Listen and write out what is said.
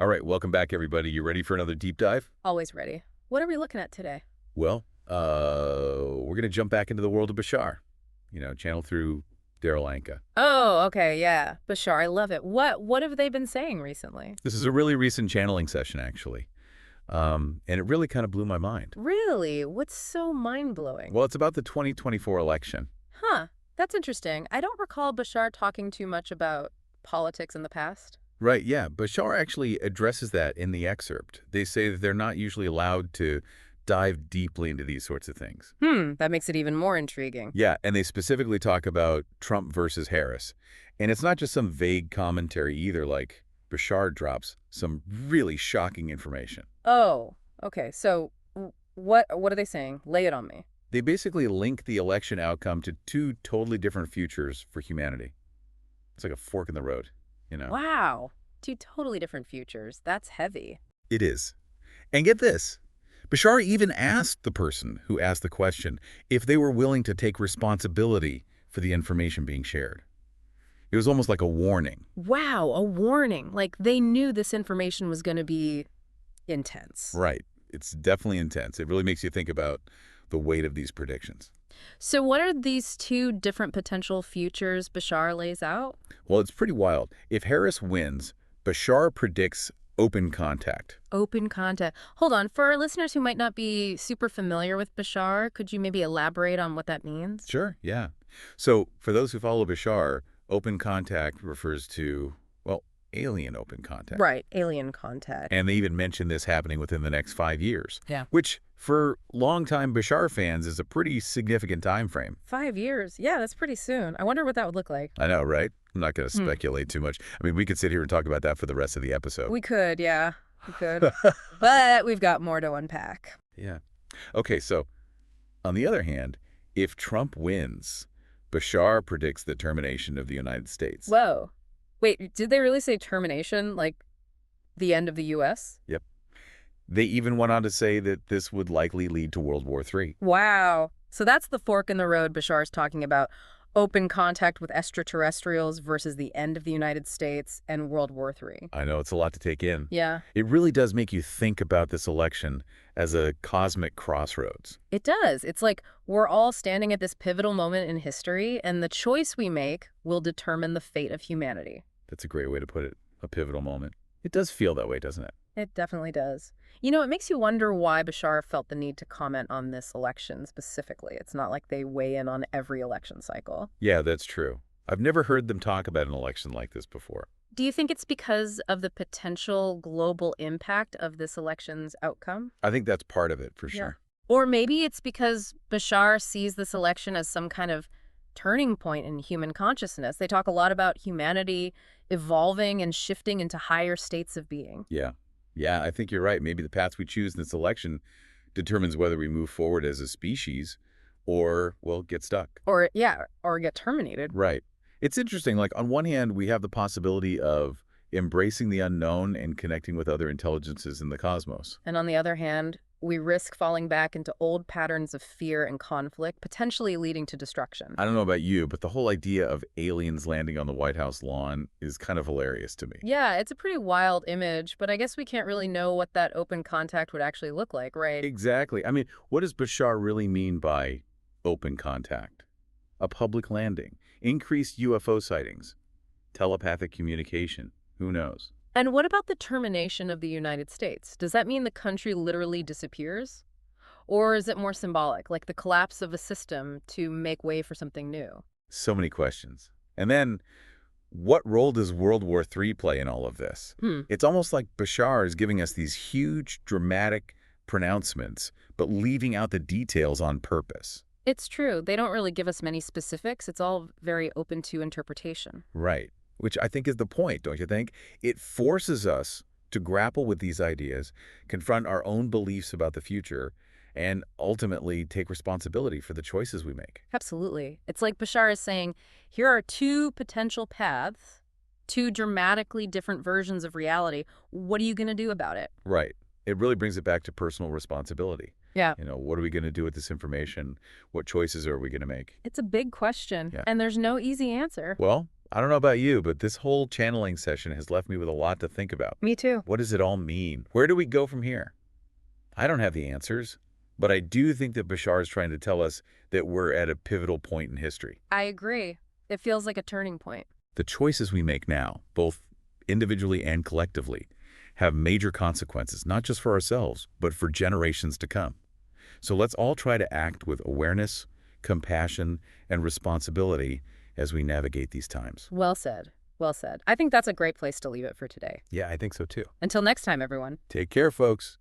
All right, welcome back, everybody. You ready for another deep dive? Always ready. What are we looking at today? Well, we're going to jump back into the world of Bashar, channeled through Daryl Anka. Oh, okay, yeah. Bashar, I love it. What have they been saying recently? This is a really recent channeling session, actually, and it really kind of blew my mind. Really? What's so mind-blowing? Well, it's about the 2024 election. Huh, that's interesting. I don't recall Bashar talking too much about politics in the past. Right, yeah. Bashar actually addresses that in the excerpt. They say that they're not usually allowed to dive deeply into these sorts of things. That makes it even more intriguing. Yeah, and they specifically talk about Trump versus Harris. And it's not just some vague commentary either, like Bashar drops some really shocking information. Oh, okay. So what are they saying? Lay it on me. They basically link the election outcome to two totally different futures for humanity. It's like a fork in the road, Wow. Two totally different futures. That's heavy. It is. And get this. Bashar even asked the person who asked the question if they were willing to take responsibility for the information being shared. It was almost like a warning. Wow, a warning. Like they knew this information was going to be intense. Right. It's definitely intense. It really makes you think about the weight of these predictions. So what are these two different potential futures Bashar lays out? Well, it's pretty wild. If Harris wins, Bashar predicts open contact. Open contact. Hold on. For our listeners who might not be super familiar with Bashar, could you maybe elaborate on what that means? Sure, yeah. So for those who follow Bashar, open contact refers to, well, alien open contact. Right, alien contact. And they even mention this happening within the next 5 years. Yeah. Which, for longtime Bashar fans, is a pretty significant time frame. 5 years? Yeah, that's pretty soon. I wonder what that would look like. I know, right? I'm not going to speculate too much. I mean, we could sit here and talk about that for the rest of the episode. We could, yeah. We could. But we've got more to unpack. Yeah. Okay, so on the other hand, if Trump wins, Bashar predicts the termination of the United States. Whoa. Wait, did they really say termination, like the end of the U.S.? Yep. They even went on to say that this would likely lead to World War III. Wow. So that's the fork in the road Bashar's talking about. Open contact with extraterrestrials versus the end of the United States and World War III. I know, it's a lot to take in. Yeah. It really does make you think about this election as a cosmic crossroads. It does. It's like we're all standing at this pivotal moment in history, and the choice we make will determine the fate of humanity. That's a great way to put it, a pivotal moment. It does feel that way, doesn't it? It definitely does. You know, it makes you wonder why Bashar felt the need to comment on this election specifically. It's not like they weigh in on every election cycle. Yeah, that's true. I've never heard them talk about an election like this before. Do you think it's because of the potential global impact of this election's outcome? I think that's part of it, for sure. Or maybe it's because Bashar sees this election as some kind of turning point in human consciousness. They talk a lot about humanity evolving and shifting into higher states of being. Yeah, I think you're right. Maybe the path we choose in this election determines whether we move forward as a species or, well, get stuck. Or get terminated. Right. It's interesting. Like, on one hand, we have the possibility of embracing the unknown and connecting with other intelligences in the cosmos. And on the other hand, we risk falling back into old patterns of fear and conflict, potentially leading to destruction. I don't know about you, but the whole idea of aliens landing on the White House lawn is kind of hilarious to me. Yeah, it's a pretty wild image, but I guess we can't really know what that open contact would actually look like, right? Exactly. I mean, what does Bashar really mean by open contact? A public landing, increased UFO sightings, telepathic communication. Who knows? And what about the termination of the United States? Does that mean the country literally disappears? Or is it more symbolic, like the collapse of a system to make way for something new? So many questions. And then, what role does World War III play in all of this? It's almost like Bashar is giving us these huge, dramatic pronouncements, but leaving out the details on purpose. It's true. They don't really give us many specifics. It's all very open to interpretation. Right. Which I think is the point, don't you think? It forces us to grapple with these ideas, confront our own beliefs about the future, and ultimately take responsibility for the choices we make. Absolutely. It's like Bashar is saying, here are two potential paths, two dramatically different versions of reality. What are you going to do about it? Right. It really brings it back to personal responsibility. Yeah. What are we going to do with this information? What choices are we going to make? It's a big question, Yeah. and there's no easy answer. Well, I don't know about you, but this whole channeling session has left me with a lot to think about. Me too. What does it all mean? Where do we go from here? I don't have the answers, but I do think that Bashar is trying to tell us that we're at a pivotal point in history. I agree. It feels like a turning point. The choices we make now, both individually and collectively, have major consequences, not just for ourselves, but for generations to come. So let's all try to act with awareness, compassion, and responsibility as we navigate these times. Well said. Well said. I think that's a great place to leave it for today. Yeah, I think so too. Until next time, everyone. Take care, folks.